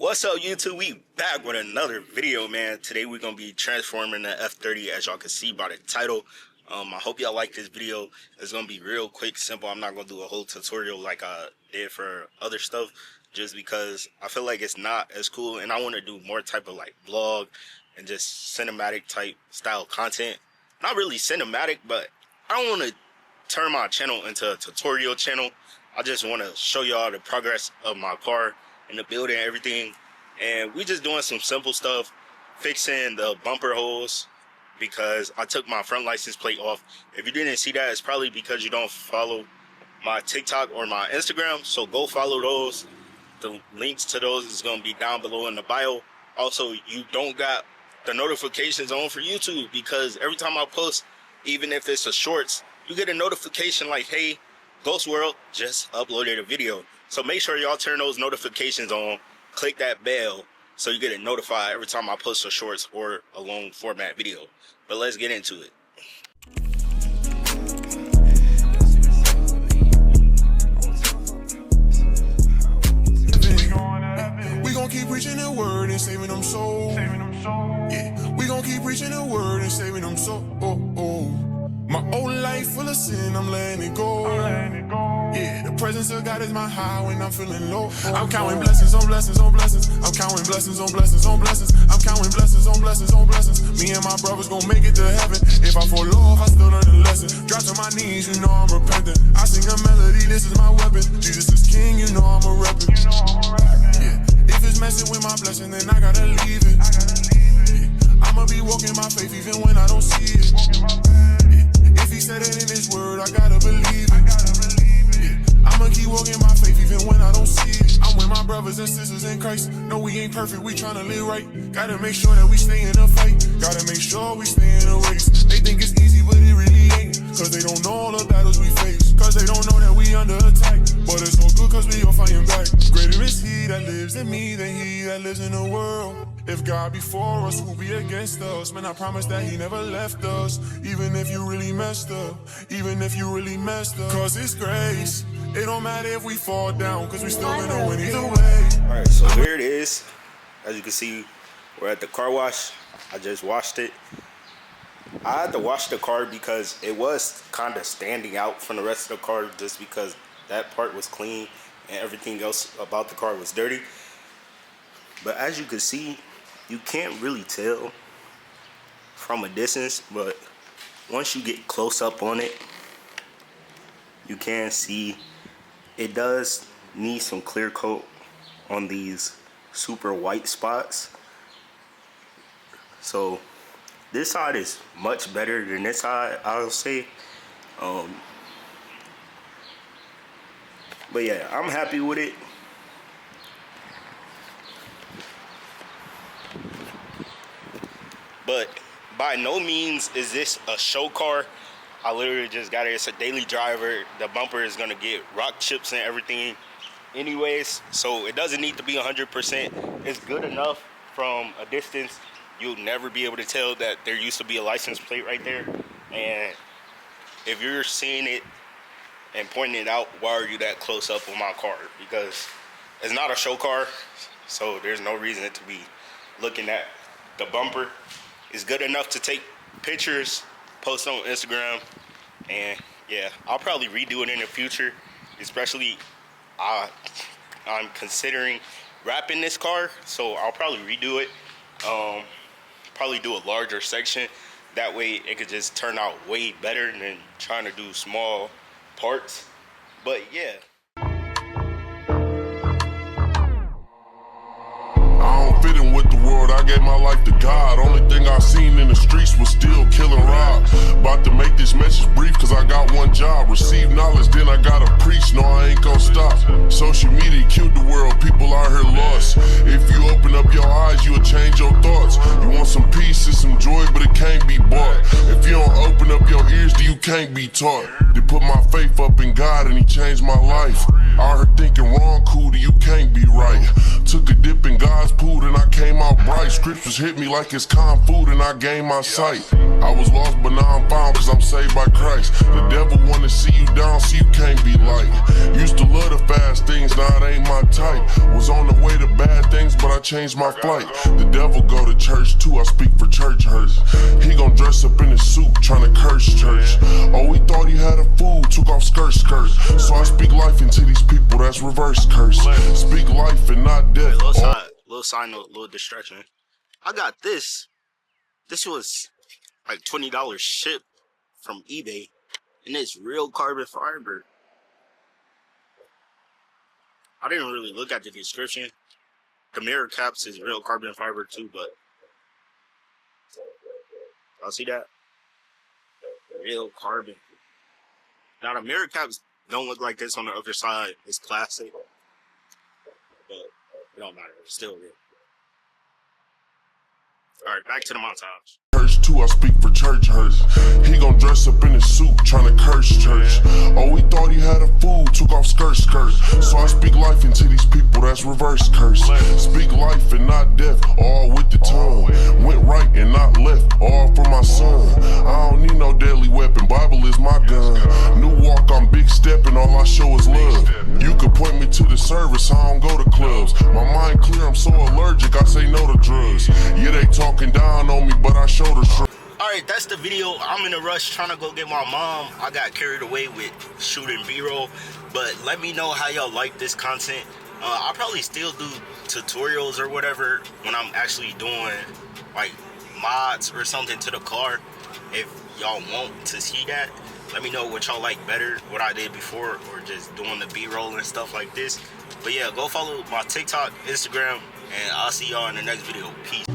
What's up, YouTube? We back with another video, man. Today we're gonna be transforming the F30, as y'all can see by the title. I hope y'all like this video. It's gonna be real quick, simple. I'm not gonna do a whole tutorial like I did for other stuff, just because I feel like it's not as cool, and I want to do more type of like vlog and just cinematic type style content. Not really cinematic, but I don't want to turn my channel into a tutorial channel. I just want to show y'all the progress of my car and the build and everything. And we just doing some simple stuff, fixing the bumper holes, because I took my front license plate off. If you didn't see that, it's probably because you don't follow my TikTok or my Instagram, so go follow those. The links to those is going to be down below in the bio. Also, you don't got the notifications on for YouTube, because every time I post, even if it's a shorts, you get a notification like, hey, Ghost World just uploaded a video. So make sure y'all turn those notifications on, click that bell, so you get it notified every time I post a shorts or a long format video. But let's get into it. We gon' keep preaching the word and saving them souls. Yeah, we gon' keep preaching the word and saving them souls. My old life full of sin, I'm letting it go. Yeah, the presence of God is my high when I'm feeling low. I'm counting blessings on blessings on blessings. I'm counting blessings on blessings on blessings. I'm counting blessings on blessings on blessings. Me and my brothers gon' make it to heaven. If I fall off, I still learn the lesson. Drop to my knees, you know I'm repentant. I sing a melody, this is my weapon. Jesus is king, you know I'm a rapper. Yeah, if it's messing with my blessing, then I gotta leave it. Yeah, I'ma be walking my faith even when I don't see it. Yeah, if he said it in his word, I gotta believe it. I'ma keep walking my faith even when I don't see it. I'm with my brothers and sisters in Christ. No, we ain't perfect, we tryna live right. Gotta make sure that we stay in the fight. Gotta make sure we stay in the race. They think it's easy, but it really ain't. Cause they don't know all the battles we face. Cause they don't know that we under attack. But it's all good cause we all fighting back. Greater is he that lives in me than he that lives in the world. If God before us, who be against us? Man, I promise that he never left us. Even if you really messed up. Even if you really messed up. Cause it's grace. It don't matter if we fall down, cause we still gonna win either way. Alright, so here it is. As you can see, we're at the car wash. I just washed it. I had to wash the car because it was kind of standing out from the rest of the car, just because that part was clean and everything else about the car was dirty. But as you can see, you can't really tell from a distance, but once you get close up on it, you can see it does need some clear coat on these super white spots. So this side is much better than this side, I'll say. But yeah, I'm happy with it. But by no means is this a show car. I literally just got it. It's a daily driver. The bumper is gonna get rock chips and everything anyways, so it doesn't need to be 100%. It's good enough from a distance. You'll never be able to tell that there used to be a license plate right there. And if you're seeing it and pointing it out, why are you that close up on my car? Because it's not a show car, so there's no reason to be looking at the bumper. It's good enough to take pictures, post on Instagram, and yeah, I'll probably redo it in the future. Especially, I'm considering wrapping this car, so I'll probably redo it. Probably do a larger section. That way, it could just turn out way better than trying to do small parts. But yeah. I gave my life to God. Only thing I seen in the streets was still killing rob. About to make this message brief cause I got one job. Receive knowledge, then I gotta preach. No, I ain't gonna stop. Social media killed the world, people out here lost. If you open up your eyes, you'll change your thoughts. You want some peace and some joy, but it can't be bought. If you don't open up your ears, then you can't be taught. They put my faith up in God and he changed my life. I heard thinking wrong, cool, you can't be right. Took a dip in God's pool and I came out bright. Scriptures hit me like it's calm food and I gained my sight. I was lost but now I'm found cause I'm saved by Christ. The devil wanna see you down so you can't be like. Used to love the fast things, now it ain't my type. Was on the way to bad things but I changed my flight. The devil go to church too, I speak for church hurts. He gon' dress up in his suit, tryna curse church. Oh, he thought he had a fool, took off skirt. So I speak life into these people, that's reverse curse. Speak life and not death. Little side note, little distraction. I got this. This was like $20 shipped from eBay, and it's real carbon fiber. I didn't really look at the description. The mirror caps is real carbon fiber too, but y'all see that? Real carbon. Now the mirror caps don't look like this on the other side. It's plastic, but it don't matter. It's still real. All right, back to the montage. Church too, I speak for church hurts. He gon' dress up in his suit, tryna curse church. Oh, he thought he had a fool, took off skirt. So I speak life into these people, that's reverse curse. Speak life and not death, all with the tongue. Went right and not left, all for my son. I don't need no deadly weapon, Bible is my gun. New walk, I'm big stepping, all I show is love. You could point me to the service, I don't go to clubs. My mind clear, I'm so allergic, I say no to drugs. Yeah, they talking down on me, but I show the truth. Alright, that's the video. I'm in a rush trying to go get my mom. I got carried away with shooting B-roll. But let me know how y'all like this content. I'll probably still do tutorials or whatever when I'm actually doing like mods or something to the car. If y'all want to see that, let me know what y'all like better, what I did before, or just doing the B-roll and stuff like this. But yeah, go follow my TikTok, Instagram, and I'll see y'all in the next video. Peace.